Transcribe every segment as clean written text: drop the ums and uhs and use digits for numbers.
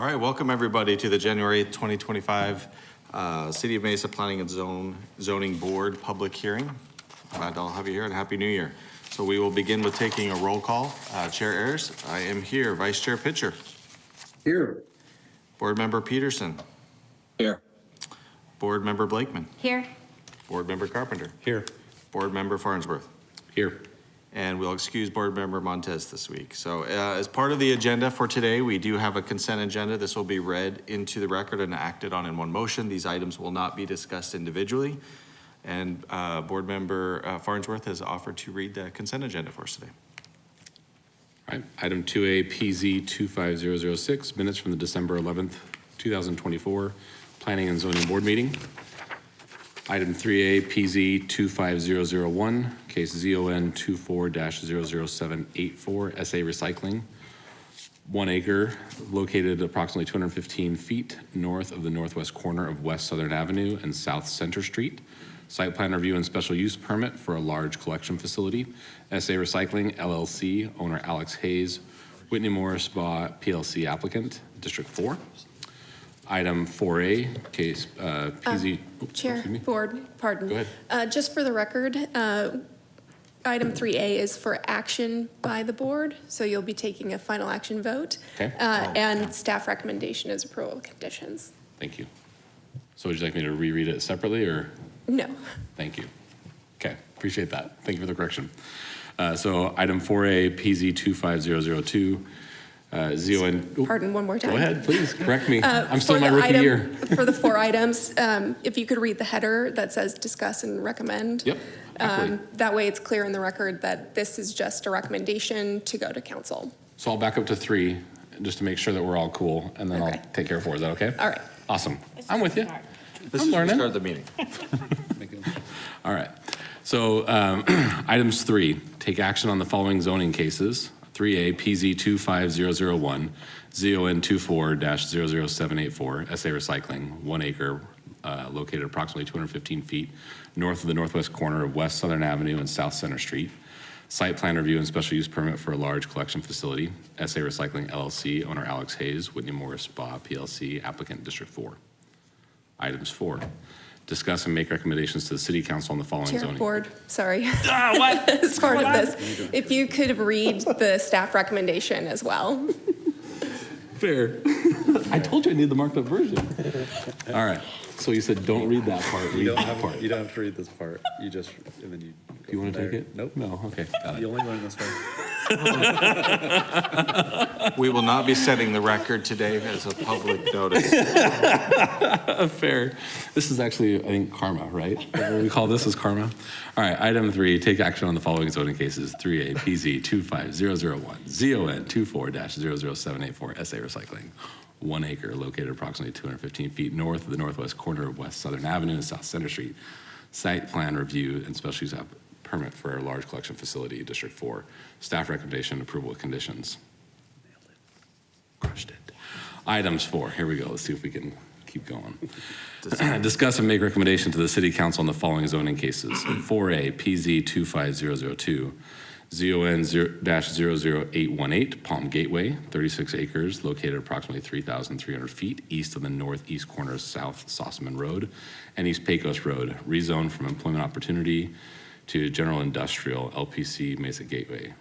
All right, welcome everybody to the January 8th, 2025 City of Mesa Planning and Zoning Board public hearing. Glad to all have you here and Happy New Year. So we will begin with taking a roll call. Chair Ayers, I am here. Vice Chair Pitcher. Here. Board Member Peterson. Here. Board Member Blakeman. Here. Board Member Carpenter. Here. Board Member Farnsworth. Here. And we'll excuse Board Member Montez this week. So as part of the agenda for today, we do have a consent agenda. This will be read into the record and acted on in one motion. These items will not be discussed individually. And Board Member Farnsworth has offered to read the consent agenda for us today. All right. Item 2A, PZ 25006, minutes from the December 11th, 2024 Planning and Zoning Board meeting. Item 3A, PZ 25001, case ZON 24-00784, SA Recycling, 1 acre, located approximately 215 feet north of the northwest corner of West Southern Avenue and South Center Street. Site plan review and special use permit for a large collection facility. SA Recycling, LLC, owner Alex Hayes, Whitney Morris Spa, PLC applicant, District 4. Item 4A, case PZ. Chair, Board, pardon. Go ahead. Just for the record, item 3A is for action by the board, so you'll be taking a final action vote. Okay. And staff recommendation is approval of conditions. Thank you. So would you like me to reread it separately or? No. Thank you. Okay, appreciate that. Thank you for the correction. So item 4A, PZ 25002, ZON. Pardon, one more time. Go ahead, please, correct me. I'm still in my rookie year. For the 4 items, if you could read the header that says discuss and recommend. Yep, happily. That way it's clear in the record that this is just a recommendation to go to council. So I'll back up to 3, just to make sure that we're all cool, and then Okay. I'll take care of 4. Is that okay? All right. Awesome. I'm with you. This I'm is the learning. start of the meeting. All right. So items 3, take action on the following zoning cases. 3A, PZ 25001, ZON 24-00784, SA Recycling, 1 acre, located approximately 215 feet north of the northwest corner of West Southern Avenue and South Center Street. Site plan review and special use permit for a large collection facility. SA Recycling LLC, owner Alex Hayes, Whitney Morris Spa, PLC, applicant District 4. Items 4, discuss and make recommendations to the City Council on the following Chair, zoning. Board, sorry. What? As part of this, if you could read the staff recommendation as well. Fair. I told you I need the marked up version. All right. So you said don't read that part. Read that part. You don't have to read this part. You just, and then you. Do you want to take it? Nope. No. Okay. Got it. You only learn this way. We will not be setting the record today as a public notice. Fair. This is actually, I think, karma, right? What we call this is karma. All right. Item 3, take action on the following zoning cases. 3A, PZ 25001, ZON 24-00784, SA Recycling. 1 acre, located approximately 215 feet north of the northwest corner of West Southern Avenue and South Center Street. Site plan review and special use permit for a large collection facility, District 4. Staff recommendation, approval with conditions. Crushed it. Items 4, here we go. Let's see if we can keep going. Discuss and make recommendation to the City Council on the following zoning cases. 4A, PZ 25002, ZON 0-00818, Palm Gateway, 36 acres, located approximately 3,300 feet east of the northeast corner of South Sossaman Road and East Pecos Road, rezoned from employment opportunity to general industrial, LPC Mesa Gateway.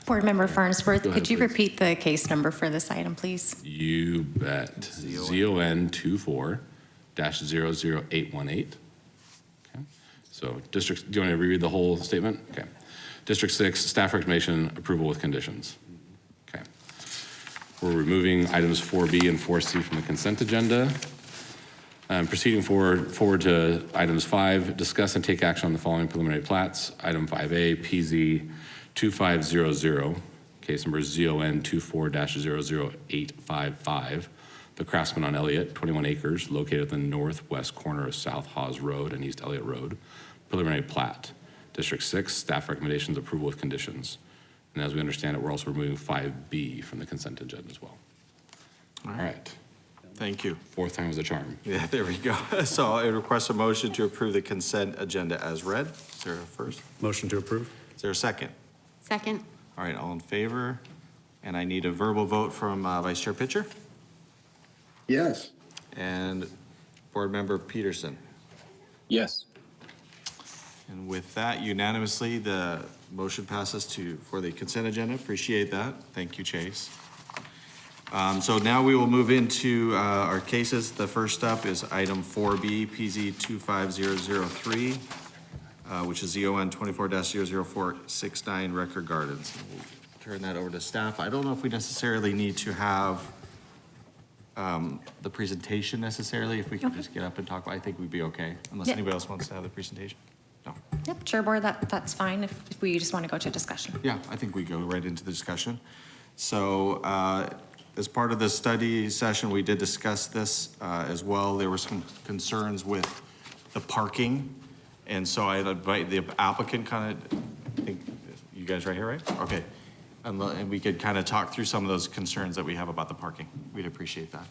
Board Member Farnsworth, Go ahead, could you please. repeat the case number for this item, please? You bet. ZON 24-00818. Okay. So district, do you want to reread the whole statement? Okay. District 6, staff recommendation, approval with conditions. Okay. We're removing items 4B and 4C from the consent agenda. Proceeding forward to items 5, discuss and take action on the following preliminary plats. Item 5A, PZ 2500, case number ZON 24-00855, the Craftsman on Elliott, 21 acres, located at the northwest corner of South Hawes Road and East Elliott Road. Preliminary plat. District 6, staff recommendations, approval with conditions. And as we understand it, we're also removing 5B from the consent agenda as well. All right. Thank you. 4th time was a charm. Yeah, there we go. So I request a motion to approve the consent agenda as read. Is there a first? Motion to approve? Is there a second? Second. All right, all in favor? And I need a verbal vote from Vice Chair Pitcher. Yes. And Board Member Peterson. Yes. And with that, unanimously, the motion passes for the consent agenda. Appreciate that. Thank you, Chase. So now we will move into our cases. The first up is item 4B, PZ 25003, which is ZON 24-00469 Record Gardens. We'll turn that over to staff. I don't know if we necessarily need to have the presentation necessarily. If we can just get up and talk, I think we'd be okay, unless Yeah. anybody else wants to have the presentation. No. Yep, Chair Board, that's fine if we just want to go to discussion. Yeah, I think we go right into the discussion. So as part of the study session, we did discuss this as well. There were some concerns with the parking. And so I'd invite the applicant I think you guys right here, right? Okay. And we could kind of talk through some of those concerns that we have about the parking. We'd appreciate that.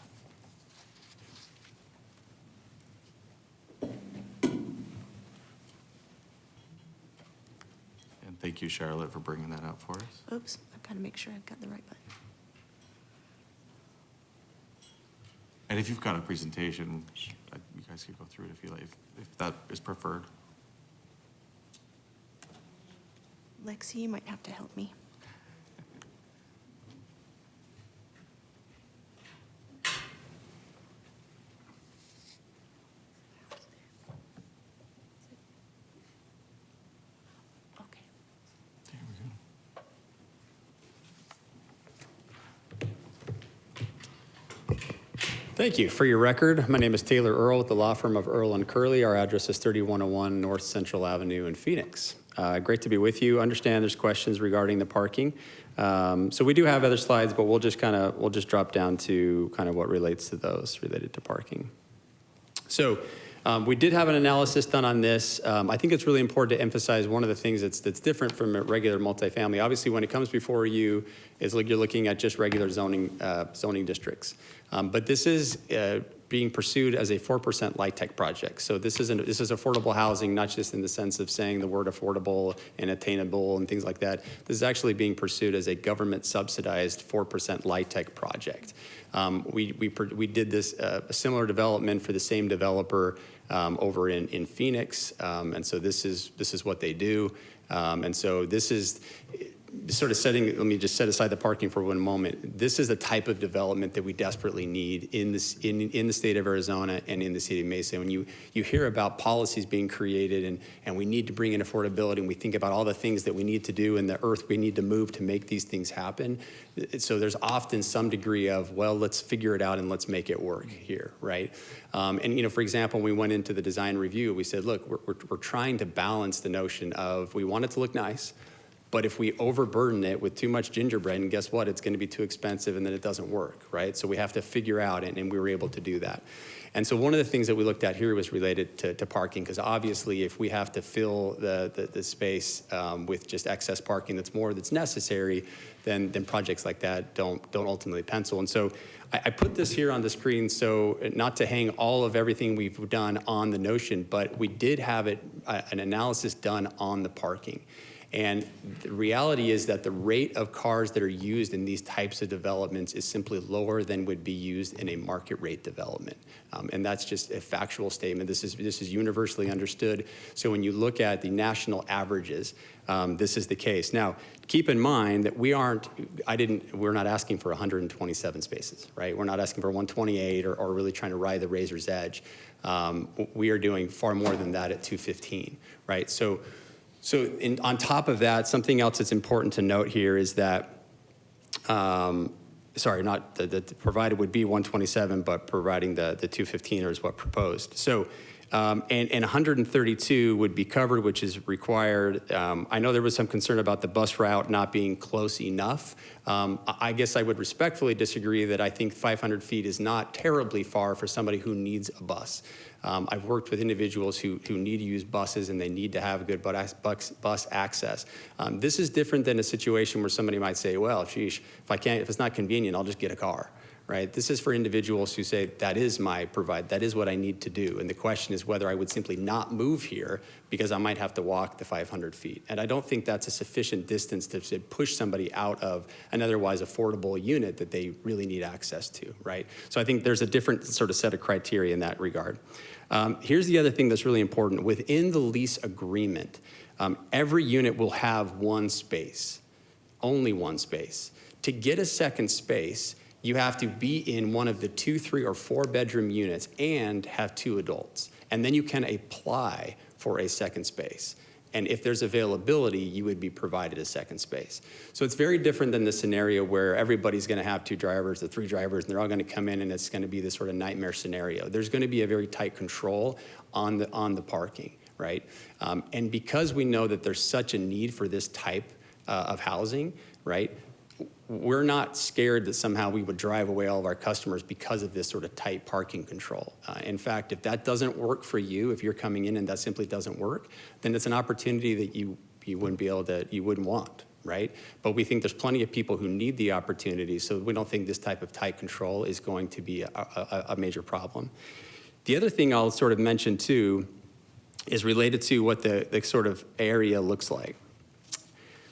And thank you, Charlotte, for bringing that up for us. Oops, I've got to make sure I've got the right button. And if you've got a presentation, you guys could go through it if you like, if that is preferred. Lexi, you might have to help me. Okay. There we go. Thank you. For your record, my name is Taylor Earl with the law firm of Earl & Curley. Our address is 3101 North Central Avenue in Phoenix. Great to be with you. Understand there's questions regarding the parking. So we do have other slides, but we'll just drop down to kind of what relates to those related to parking. So we did have an analysis done on this. I think it's really important to emphasize one of the things that's different from a regular multifamily. Obviously, when it comes before you, is like you're looking at just regular zoning districts. But this is being pursued as a 4% light tech project. So this is affordable housing, not just in the sense of saying the word affordable and attainable and things like that. This is actually being pursued as a government subsidized 4% light tech project. We did this a similar development for the same developer over in Phoenix, and so this is what they do, and so this is sort of let me just set aside the parking for one moment. This is the type of development that we desperately need in the state of Arizona and in the city of Mesa. When you hear about policies being created and we need to bring in affordability, and we think about all the things that we need to do and the earth we need to move to make these things happen. So there's often some degree of, well, let's figure it out and let's make it work here, right? And for example, when we went into the design review, we said, look, we're trying to balance the notion of we want it to look nice, but if we overburden it with too much gingerbread, and guess what? It's going to be too expensive and then it doesn't work, right? So we have to figure out, and we were able to do that. And so one of the things that we looked at here was related to parking, because obviously if we have to fill the space with just excess parking that's necessary, then projects like that don't ultimately pencil. And so I put this here on the screen, so not to hang all of everything we've done on the notion, but we did have an analysis done on the parking. And the reality is that the rate of cars that are used in these types of developments is simply lower than would be used in a market rate development. And that's just a factual statement. This is universally understood. So when you look at the national averages, this is the case. Now, keep in mind that we're not asking for 127 spaces, right? We're not asking for 128 or really trying to ride the razor's edge. We are doing far more than that at 215, right? So on top of that, something else that's important to note here is that, not the provided would be 127, but providing the 215 is what proposed. So, and 132 would be covered, which is required. I know there was some concern about the bus route not being close enough. I guess I would respectfully disagree that I think 500 feet is not terribly far for somebody who needs a bus. I've worked with individuals who need to use buses and they need to have good bus access. This is different than a situation where somebody might say, well, sheesh, if it's not convenient, I'll just get a car, right? This is for individuals who say, that is what I need to do. And the question is whether I would simply not move here because I might have to walk the 500 feet. And I don't think that's a sufficient distance to say, push somebody out of an otherwise affordable unit that they really need access to, right? So I think there's a different sort of set of criteria in that regard. Here's the other thing that's really important. Within the lease agreement, every unit will have one space, only one space. To get a second space, you have to be in one of the 2, 3, or 4 bedroom units and have 2 adults. And then you can apply for a second space. And if there's availability, you would be provided a second space. So it's very different than the scenario where everybody's going to have 2 drivers or 3 drivers, and they're all going to come in, and it's going to be this sort of nightmare scenario. There's going to be a very tight control on the parking, right? And because we know that there's such a need for this type of housing, right? We're not scared that somehow we would drive away all of our customers because of this sort of tight parking control. In fact, if that doesn't work for you, if you're coming in and that simply doesn't work, then it's an opportunity that you wouldn't want, right? But we think there's plenty of people who need the opportunity, so we don't think this type of tight control is going to be a major problem. The other thing I'll sort of mention too is related to what the sort of area looks like.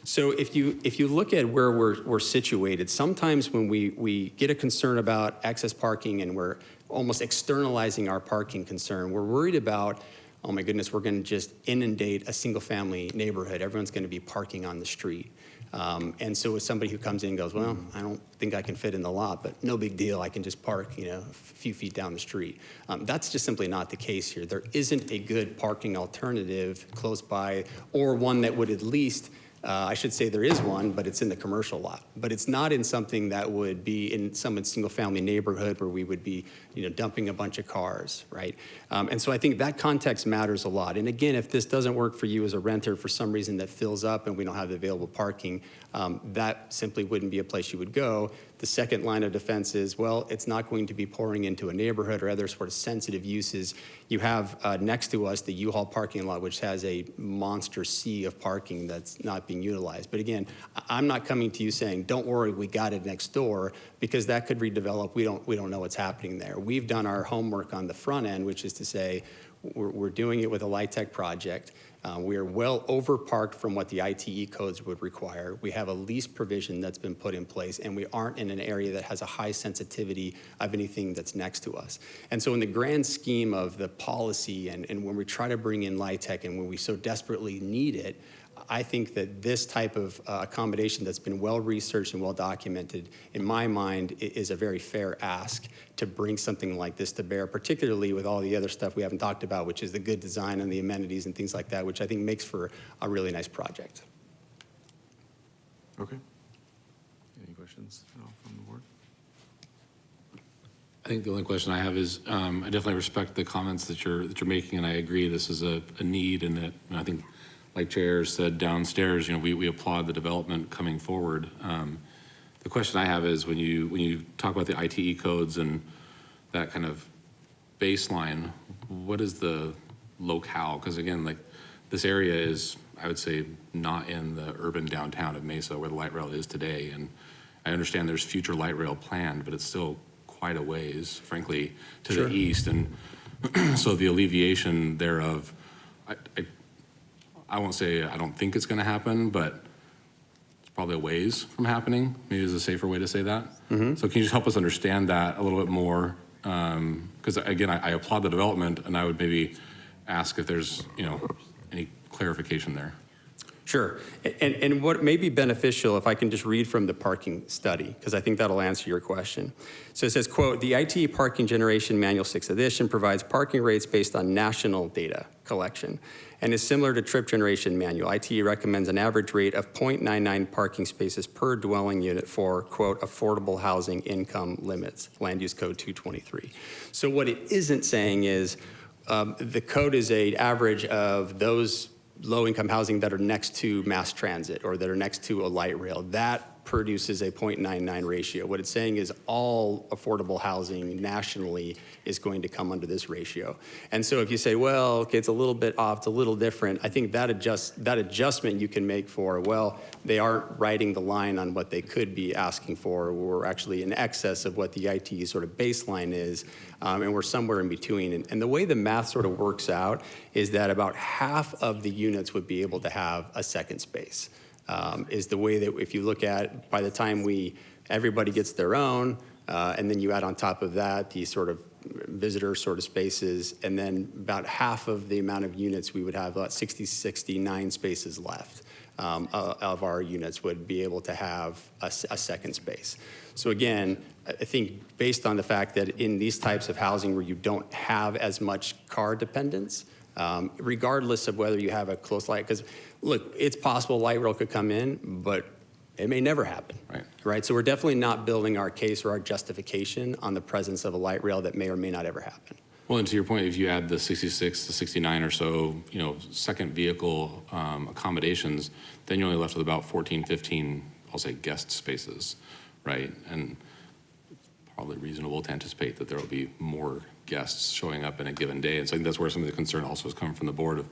So if you look at where we're situated, sometimes when we get a concern about excess parking and we're almost externalizing our parking concern, we're worried about, oh my goodness, we're going to just inundate a single family neighborhood. Everyone's going to be parking on the street. And so as somebody who comes in and goes, well, I don't think I can fit in the lot, but no big deal, I can just park, a few feet down the street. That's just simply not the case here. There isn't a good parking alternative close by, or one that would at least, I should say there is one, but it's in the commercial lot. But it's not in something that would be in some single-family neighborhood where we would be, dumping a bunch of cars, right? And so I think that context matters a lot. And again, if this doesn't work for you as a renter for some reason that fills up and we don't have available parking, that simply wouldn't be a place you would go. The second line of defense is, well, it's not going to be pouring into a neighborhood or other sort of sensitive uses. You have next to us the U-Haul parking lot, which has a monster sea of parking that's not being utilized. But again, I'm not coming to you saying, don't worry, we got it next door, because that could redevelop. We don't know what's happening there. We've done our homework on the front end, which is to say, we're doing it with a LIHTC project. We are well over-parked from what the ITE codes would require. We have a lease provision that's been put in place, and we aren't in an area that has a high sensitivity of anything that's next to us. And so in the grand scheme of the policy and when we try to bring in LIHTC and when we so desperately need it, I think that this type of accommodation that's been well-researched and well-documented, in my mind, is a very fair ask to bring something like this to bear, particularly with all the other stuff we haven't talked about, which is the good design and the amenities and things like that, which I think makes for a really nice project. Okay. Any questions at all from the board? I think the only question I have is, I definitely respect the comments that you're making, and I agree this is a need, and that I think, like Chair said downstairs, we applaud the development coming forward. The question I have is when you talk about the ITE codes and that kind of baseline, what is the locale? Because again, like this area is, I would say, not in the urban downtown of Mesa where the light rail is today. And I understand there's future light rail planned, but it's still quite a ways, frankly, to the east. And so the alleviation thereof, I won't say I don't think it's going to happen, but it's probably a ways from happening. Maybe is a safer way to say that. So can you just help us understand that a little bit more? Because again, I applaud the development, and I would maybe ask if there's any clarification there. Sure. And what may be beneficial, if I can just read from the parking study, because I think that'll answer your question. So it says, quote, the ITE Parking Generation Manual 6th edition provides parking rates based on national data collection and is similar to Trip Generation Manual. ITE recommends an average rate of 0.99 parking spaces per dwelling unit for, quote, affordable housing income limits, Land Use Code 223. So what it isn't saying is the code is an average of those low-income housing that are next to mass transit or that are next to a light rail. That produces a 0.99 ratio. What it's saying is all affordable housing nationally is going to come under this ratio. And so if you say, well, okay, it's a little bit off, it's a little different, I think that adjustment you can make for, well, they aren't writing the line on what they could be asking for. We're actually in excess of what the ITE sort of baseline is, and we're somewhere in between. And the way the math sort of works out is that about half of the units would be able to have a second space. Is the way that if you look at by the time everybody gets their own, and then you add on top of that the sort of visitor sort of spaces, and then about half of the amount of units we would have, about 69 spaces left of our units would be able to have a second space. So again, I think based on the fact that in these types of housing where you don't have as much car dependence, regardless of whether you have a close light, because look, it's possible light rail could come in, but it may never happen. Right. So we're definitely not building our case or our justification on the presence of a light rail that may or may not ever happen. Well, and to your point, if you add the 66 to 69 or so, second vehicle accommodations, then you're only left with about 14, 15, I'll say guest spaces, right? And it's probably reasonable to anticipate that there will be more guests showing up in a given day. And so I think that's where some of the concern also has come from the board of,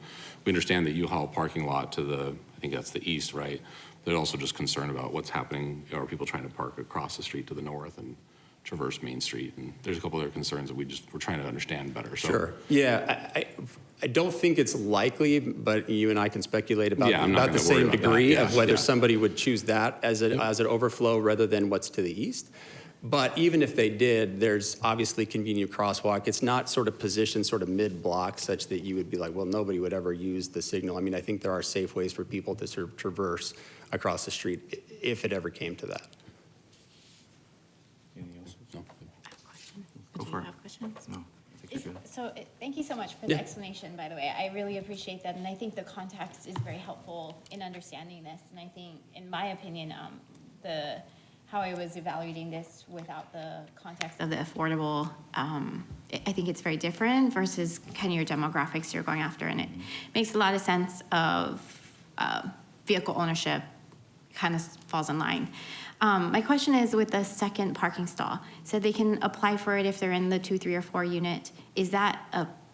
we understand that U-Haul parking lot to I think that's the east, right? They're also just concerned about what's happening. Are people trying to park across the street to the north and traverse Main Street? And there's a couple other concerns that we're trying to understand better. So. Sure. Yeah, I don't think it's likely, but you and I can speculate about, about the same degree of whether somebody would choose that as an overflow rather than what's to the east. But even if they did, there's obviously convenient crosswalk. It's not sort of positioned sort of mid-block such that you would be like, well, nobody would ever use the signal. I mean, I think there are safe ways for people to sort of traverse across the street if it ever came to that. Anything else? No. Do for you it. have questions? No. I think you're good. So thank you so much for the explanation, by the way. I really appreciate that, and I think the context is very helpful in understanding this. And I think, in my opinion, how I was evaluating this without the context of the affordable, I think it's very different versus kind of your demographics you're going after, and it makes a lot of sense of vehicle ownership kind of falls in line. My question is with the second parking stall, so they can apply for it if they're in the 2, 3, or 4 unit. Is that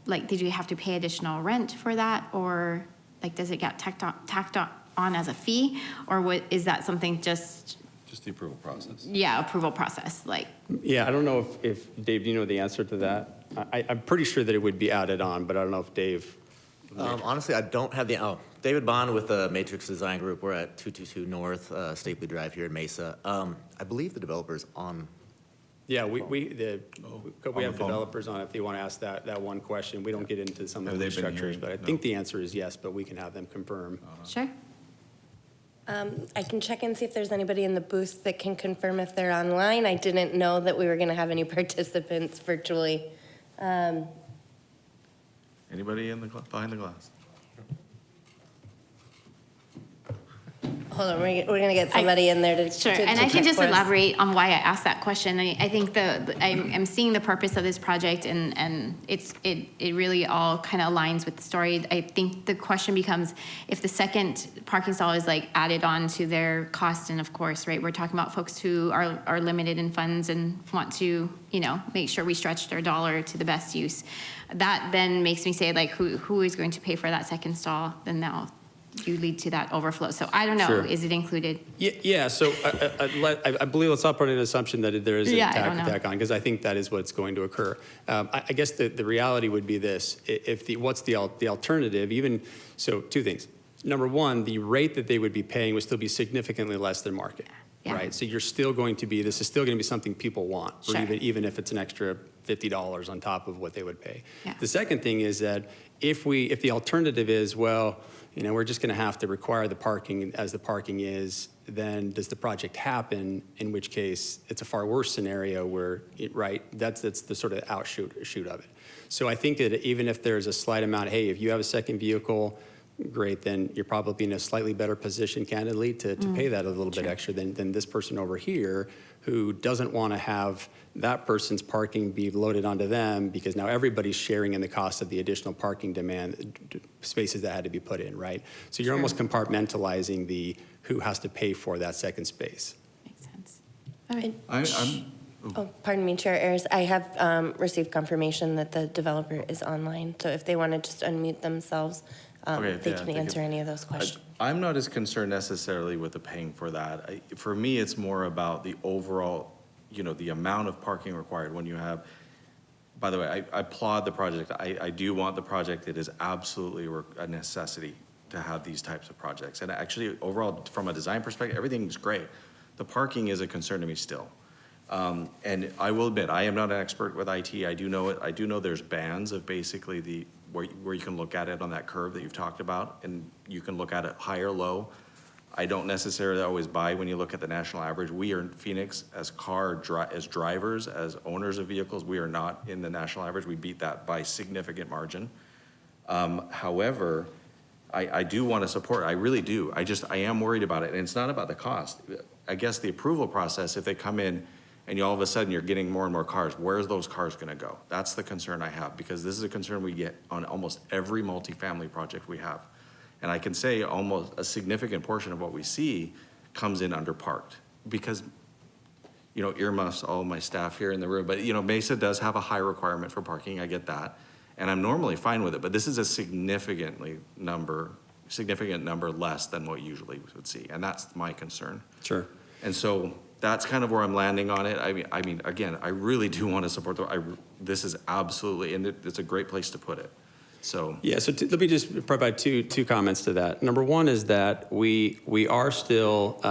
did you have to pay additional rent for that, or does it get tacked on as a fee, or is that something just the approval process. Yeah, approval process, Yeah, I don't know if Dave, do you know the answer to that? I'm pretty sure that it would be added on, but I don't know if Dave. Honestly, I don't have David Bond with the Matrix Design Group. We're at 222 North Stapley Drive here in Mesa. I believe the developer's on. Yeah, we have developers on if they want to ask that one question. We don't get into some of the structures, but I think the answer is yes, but we can have them confirm. Sure. I can check and see if there's anybody in the booth that can confirm if they're online. I didn't know that we were going to have any participants virtually. Anybody behind the glass? Hold on, we're going to get somebody in there to Sure, to and I can check just for us. elaborate on why I asked that question. I think I'm seeing the purpose of this project, and it really all kind of aligns with the story. I think the question becomes if the second parking stall is added on to their cost, and of course, right, we're talking about folks who are limited in funds and want to, make sure we stretch their dollar to the best use. That then makes me say who is going to pay for that second stall? Then now you lead to that overflow. So I don't know, Sure. Is it included? Yeah, so I believe let's operate an assumption that there is a tack on, because I think that is what's going to occur. I guess the reality would be this: what's the alternative? So two things. Number one, the rate that they would be paying would still be significantly less than market, right? So this is still going to be something people want, Sure. or even if it's an extra $50 on top of what they would pay. Yeah. The second thing is that if the alternative is, well, we're just going to have to require the parking as the parking is, then does the project happen? In which case, it's a far worse scenario where, that's the sort of outshoot of it. So I think that even if there's a slight amount, hey, if you have a second vehicle, great, then you're probably in a slightly better position, candidly, to pay that a little bit extra than this person over here who doesn't want to have that person's parking be loaded onto them, because now everybody's sharing in the cost of the additional parking demand spaces that had to be put in, right? So you're almost compartmentalizing who has to pay for that second space. sense. Oh, pardon me, Chair Ayers. I have received confirmation that the developer is online, so if they want to just unmute themselves, Okay, they yeah, can they can- answer any of those questions. I'm not as concerned necessarily with the paying for that. For me, it's more about the overall, the amount of parking required when you have, by the way, I applaud the project. I do want the project. It is absolutely a necessity to have these types of projects. And actually, overall, from a design perspective, everything's great. The parking is a concern to me still. And I will admit, I am not an expert with IT. I do know it. I do know there's bands of basically where you can look at it on that curve that you've talked about, and you can look at it high or low. I don't necessarily always buy when you look at the national average. We are in Phoenix as drivers, as owners of vehicles, we are not in the national average. We beat that by significant margin. However, I do want to support, I really do. I am worried about it, and it's not about the cost. I guess the approval process, if they come in and all of a sudden you're getting more and more cars, where's those cars gonna go? That's the concern I have, because this is a concern we get on almost every multifamily project we have. And I can say almost a significant portion of what we see comes in underparked, because, earmuffs all my staff here in the room, but, Mesa does have a high requirement for parking, I get that. And I'm normally fine with it, but this is a significant number less than what usually we would see, and that's my concern. Sure. And so that's kind of where I'm landing on it. I mean, again, I really do want to support this is absolutely, and it's a great place to put it. So. Yeah, so let me just provide two comments to that. Number one is that we are still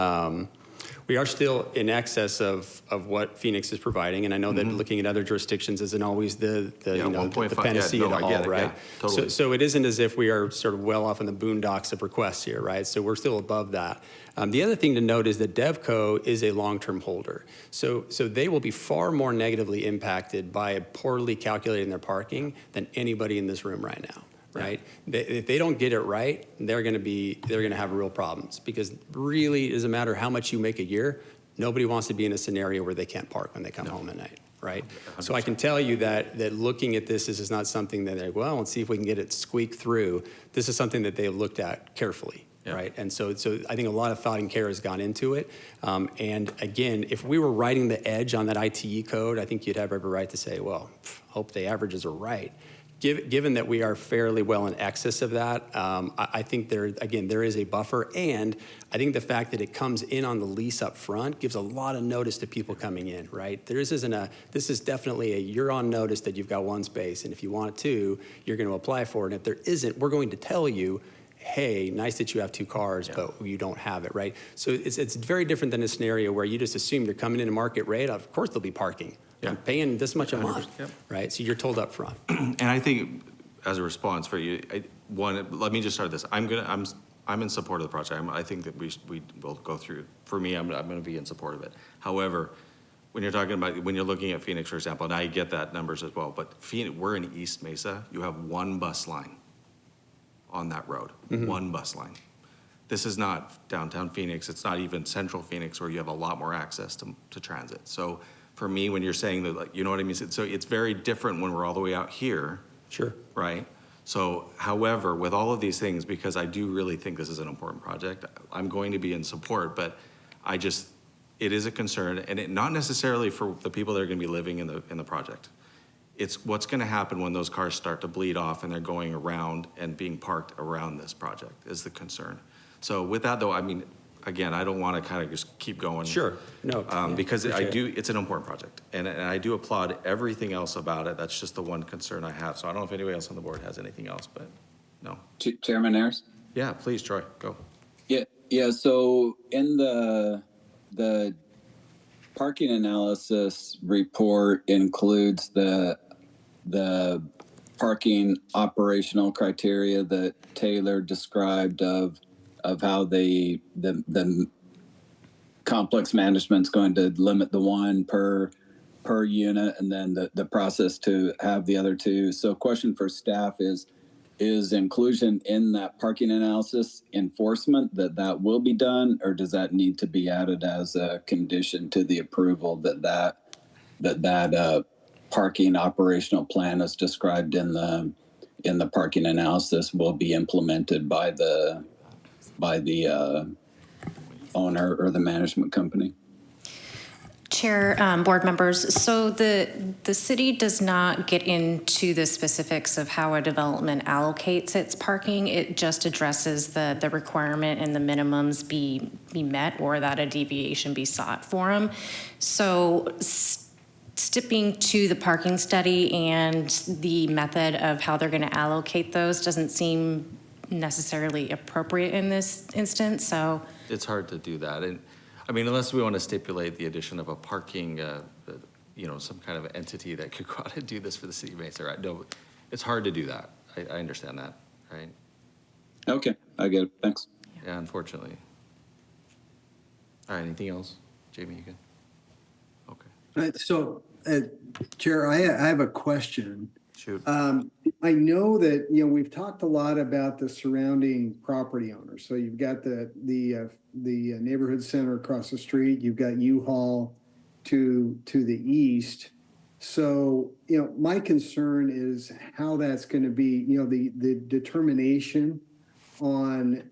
in excess of what Phoenix is providing, and I know that looking at other jurisdictions isn't always the 1.5, panacea yeah, no, to I get all, it, right? yeah, totally. So it isn't as if we are sort of well off in the boondocks of requests here, right? So we're still above that. The other thing to note is that DevCo is a long-term holder. So they will be far more negatively impacted by poorly calculating their parking than anybody in this room right now, right? If they don't get it right, they're gonna have real problems, because really it doesn't matter how much you make a year, nobody wants to be in a scenario where they can't park when they come home at night, right? 100%. So I can tell you that looking at this is not something that they're, well, let's see if we can get it squeaked through. This is something that they've looked at carefully. Yeah. Right. And so I think a lot of thought and care has gone into it. And again, if we were writing the edge on that ITE code, I think you'd have every right to say, well, hope the averages are right. Given that we are fairly well in excess of that, I think there is a buffer. And I think the fact that it comes in on the lease up front gives a lot of notice to people coming in, right? This is definitely you're on notice that you've got one space. And if you want two, you're going to apply for it. And if there isn't, we're going to tell you, hey, nice that you have two cars, but you don't have it, right? So it's very different than a scenario where you just assume you're coming in a market rate. Of course there'll be parking. Yeah. I'm paying this much a month, right? So you're told up front. And I think as a response for you, let me just start this. I'm in support of the project. I think that we will go through. For me, I'm going to be in support of it. However, when you're looking at Phoenix, for example, and I get that numbers as well, but Phoenix, we're in East Mesa. You have one bus line on that road, one bus line. This is not downtown Phoenix. It's not even central Phoenix, where you have a lot more access to transit. So for me, when you're saying that, like, you know what I mean? So it's very different when we're all the way out here. Sure. Right? So, however, with all of these things, because I do really think this is an important project, I'm going to be in support, but it is a concern, and not necessarily for the people that are going to be living in the project. It's what's going to happen when those cars start to bleed off and they're going around and being parked around this project is the concern. So with that, though, I mean, again, I don't want to kind of just keep going. Sure. No. Because it's an important project, and I do applaud everything else about it. That's just the one concern I have. So I don't know if anybody else on the board has anything else, but no. Chairman Ayers? Yeah, please, Troy, go. Yeah. So in the parking analysis report includes the parking operational criteria that Taylor described of how the complex management's going to limit the one per unit, and then the process to have the other two. So question for staff is inclusion in that parking analysis enforcement that will be done, or does that need to be added as a condition to the approval that parking operational plan as described in the parking analysis will be implemented by the owner or the management company? Chair, board members, so the city does not get into the specifics of how a development allocates its parking. It just addresses the requirement and the minimums be met or that a deviation be sought for them. So sticking to the parking study and the method of how they're going to allocate those doesn't seem necessarily appropriate in this instance, so. It's hard to do that. And, I mean, unless we want to stipulate the addition of a parking, some kind of entity that could go out and do this for the city of Mesa, right? No, it's hard to do that. I understand that, right? Okay, I get it. Thanks. Yeah, unfortunately. All right, anything else? Jamie, you good? Okay, So, Chair, I have a question. shoot. I know that, we've talked a lot about the surrounding property owners. So you've got the neighborhood center across the street, you've got U-Haul to the east. So, my concern is how that's going to be, the determination on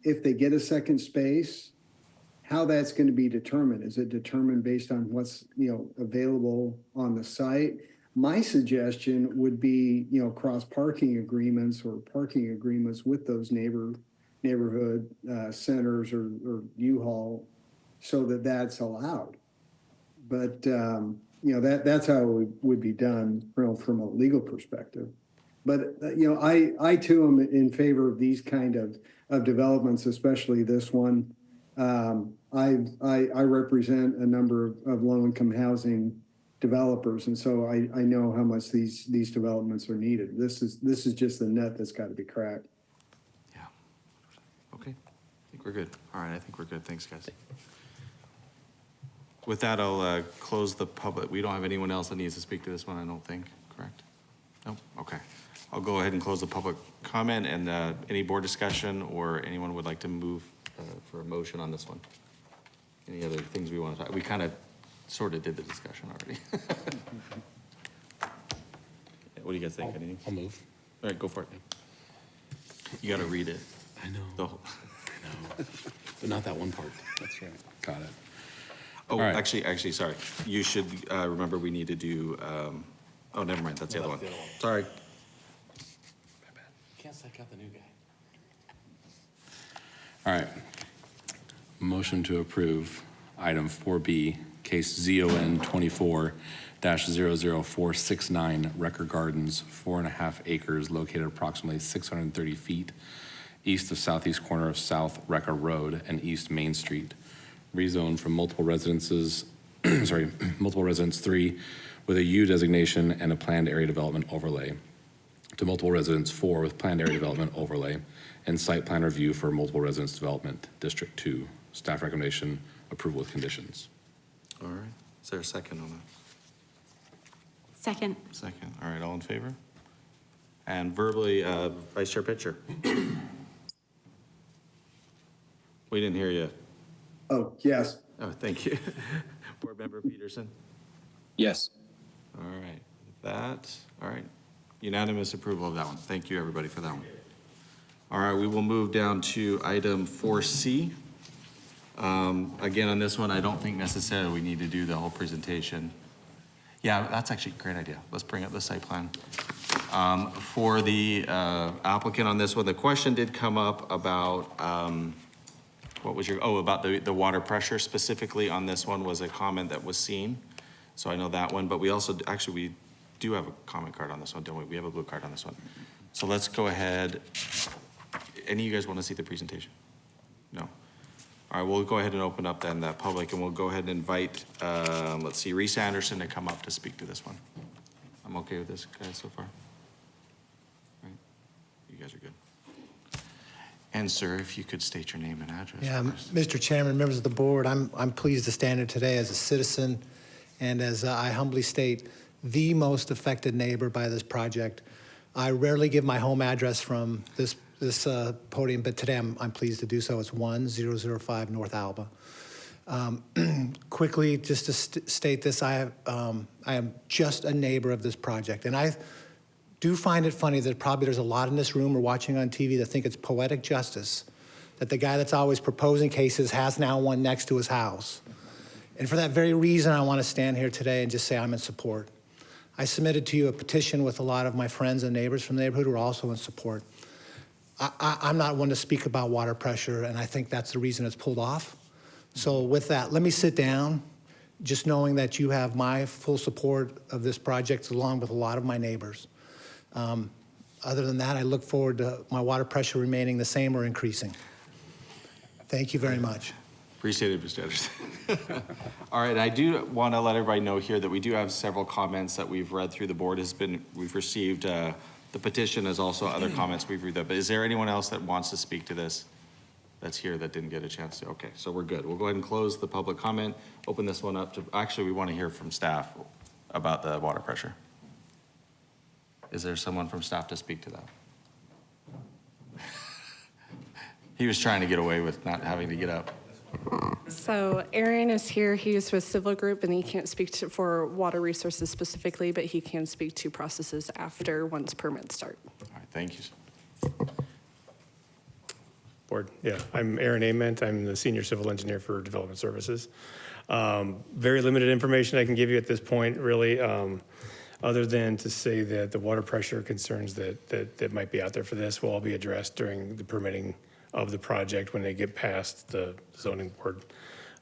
if they get a second space, how that's going to be determined. Is it determined based on what's, available on the site? My suggestion would be, cross parking agreements or parking agreements with those neighborhood centers or U-Haul so that that's allowed. But, that's how it would be done from a legal perspective. But, I too am in favor of these kind of developments, especially this one. I represent a number of low-income housing developers, and so I know how much these developments are needed. This is just the nut that's got to be cracked. Yeah. Okay, I think we're good. All right, I think we're good. Thanks, guys. With that, I'll close the public. We don't have anyone else that needs to speak to this one, I don't think, correct? No? Okay. I'll go ahead and close the public comment and any board discussion or anyone would like to move for a motion on this one. Any other things we want to talk? We kind of sort of did the discussion already. What do you guys think? Anything? I'll move. All right, go for it. You got to read it. I know. The whole- I know. But not that one part. That's right. Got it. Oh, All right. actually, sorry. You should remember we need to do, oh, never mind. That's the other one. Sorry. My bad. Can't psych out the new guy. All right. Motion to approve item 4B, case ZON 24-00469, Record Gardens, 4.5 acres located approximately 630 feet east of southeast corner of South Record Road and East Main Street. Rezone from multiple residences, multiple residence 3 with a U designation and a planned area development overlay to multiple residence 4 with planned area development overlay and site plan review for multiple residence development, District 2. Staff recommendation, approval with conditions. All right. Is there a second on that? Second. Second. All right, all in favor? And verbally, Vice Chair Pitcher. We didn't hear you. Oh, yes. Oh, thank you. Board Member Peterson? Yes. All right. That, all right. Unanimous approval of that one. Thank you, everybody, for that one. All right, we will move down to item 4C. Again, on this one, I don't think necessarily we need to do the whole presentation. Yeah, that's actually a great idea. Let's bring up the site plan. For the applicant on this one, the question did come up about, about the water pressure specifically on this one was a comment that was seen. So I know that one, but we also, actually, we do have a comment card on this one, don't we? We have a blue card on this one. So let's go ahead. Any of you guys want to see the presentation? No. All right, we'll go ahead and open up then the public and we'll go ahead and invite, let's see, Reese Anderson to come up to speak to this one. I'm okay with this, guys, so far? Right? You guys are good. And sir, if you could state your name and address. Yeah, first. Mr. Chairman, members of the board, I'm pleased to stand here today as a citizen and as I humbly state, the most affected neighbor by this project. I rarely give my home address from this podium, but today I'm pleased to do so. It's 1005 North Alba. Quickly, just to state this, I am just a neighbor of this project, and I do find it funny that probably there's a lot in this room or watching on TV that think it's poetic justice that the guy that's always proposing cases has now one next to his house. And for that very reason, I want to stand here today and just say I'm in support. I submitted to you a petition with a lot of my friends and neighbors from the neighborhood who are also in support. I'm not one to speak about water pressure, and I think that's the reason it's pulled off. So with that, let me sit down, just knowing that you have my full support of this project, along with a lot of my neighbors. Other than that, I look forward to my water pressure remaining the same or increasing. Thank you very much. Appreciate it, Mr. Anderson. All right, I do want to let everybody know here that we do have several comments that we've read through. The board we've received the petition, as also other comments we've read. But is there anyone else that wants to speak to this that's here that didn't get a chance to? Okay, so we're good. We'll go ahead and close the public comment, open this one up to, actually, we want to hear from staff about the water pressure. Is there someone from staff to speak to that? He was trying to get away with not having to get up. So Aaron is here. He is with Civil Group, and he can't speak for water resources specifically, but he can speak to processes after once permits start. All right, thank you. Board, yeah, I'm Aaron Ament. I'm the Senior Civil Engineer for Development Services. Very limited information I can give you at this point, really, other than to say that the water pressure concerns that might be out there for this will all be addressed during the permitting of the project when they get past the zoning board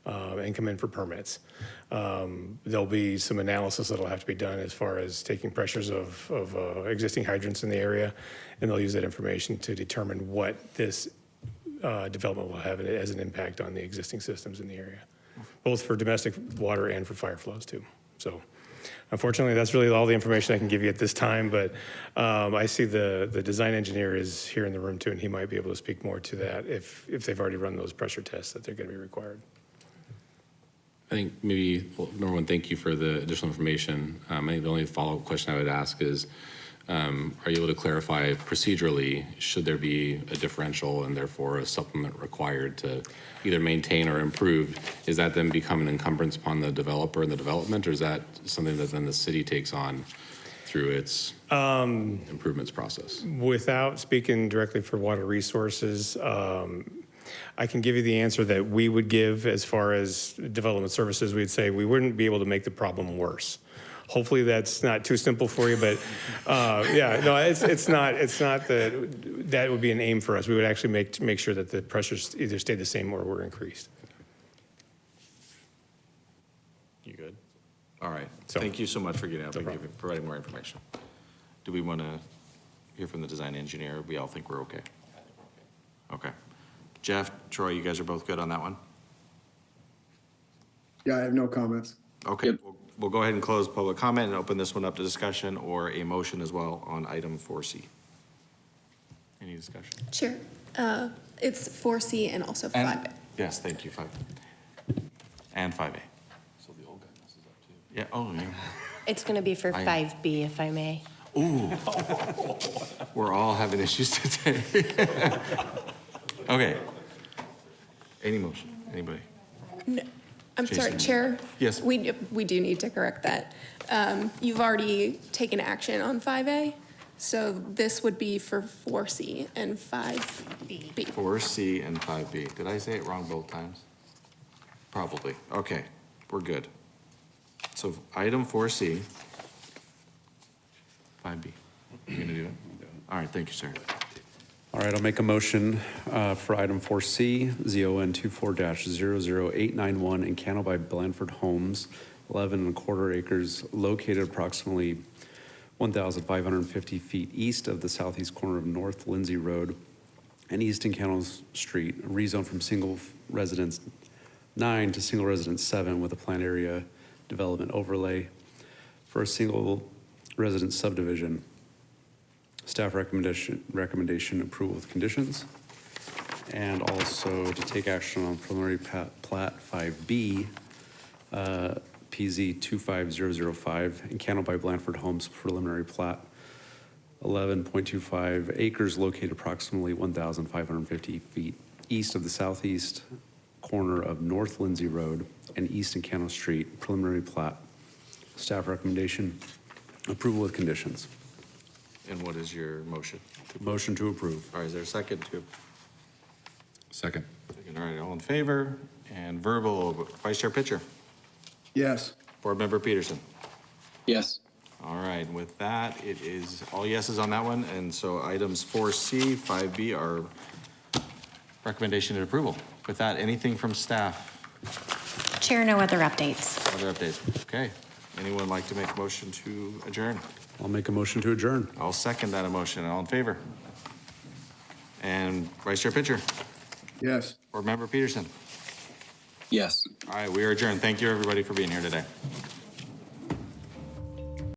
and come in for permits. There'll be some analysis that'll have to be done as far as taking pressures of existing hydrants in the area, and they'll use that information to determine what this development will have as an impact on the existing systems in the area, both for domestic water and for fire flows too. So unfortunately, that's really all the information I can give you at this time, but I see the design engineer is here in the room too, and he might be able to speak more to that if they've already run those pressure tests that they're going to be required. I think maybe, well, number one, thank you for the additional information. I think the only follow-up question I would ask is, are you able to clarify procedurally, should there be a differential and therefore a supplement required to either maintain or improve? Is that then become an encumbrance upon the developer and the development, or is that something that then the city takes on through its improvements process? Without speaking directly for water resources, I can give you the answer that we would give as far as development services. We'd say we wouldn't be able to make the problem worse. Hopefully that's not too simple for you, but yeah, no, it's not that would be an aim for us. We would actually make sure that the pressures either stay the same or were increased. You good? All right. Thank you so much for getting up and providing more information. Do we want to hear from the design engineer? We all think we're okay. Okay. Jeff, Troy, you guys are both good on that one? Yeah, I have no comments. Okay. Yep. We'll go ahead and close public comment and open this one up to discussion or a motion as well on item 4C. Any discussion? Sure. It's 4C and also 5A. Yes, thank you, 5. And 5A. So the old guy messes up too. Yeah, oh, yeah. It's going to be for 5B, if I may. Ooh. We're all having issues today. Okay. Any motion? Anybody? No. I'm sorry, Jason. Chair. Yes. We do need to correct that. You've already taken action on 5A, so this would be for 4C and 5B. 4C and 5B. Did I say it wrong both times? Probably. Okay, we're good. So item 4C, 5B. You gonna do it? All right, thank you, sir. All right, I'll make a motion for item 4C, ZON 24-00891 in Cano by Blandford Homes, 11.25 acres, located approximately 1,550 feet east of the southeast corner of North Lindsay Road and East Cano Street, rezone from single residence 9 to single residence 7 with a planned area development overlay for a single residence subdivision. Staff recommendation approval with conditions, and also to take action on preliminary plat 5B, PZ 25005, in Cano by Blandford Homes preliminary plat, 11.25 acres located approximately 1,550 feet east of the southeast corner of North Lindsay Road and East Cano Street, preliminary plat. Staff recommendation approval with conditions. And what is your motion? Motion to approve. All right, is there a second to? Second. All right, all in favor? And verbal, Vice Chair Pitcher. Yes. Board Member Peterson. Yes. All right, with that, it is all yeses on that one, and so items 4C, 5B are recommendation and approval. With that, anything from staff? Chair, no other updates. Other updates? Okay. Anyone like to make a motion to adjourn? I'll make a motion to adjourn. I'll second that motion. All in favor? And Vice Chair Pitcher? Yes. Board Member Peterson? Yes. All right, we are adjourned. Thank you, everybody, for being here today.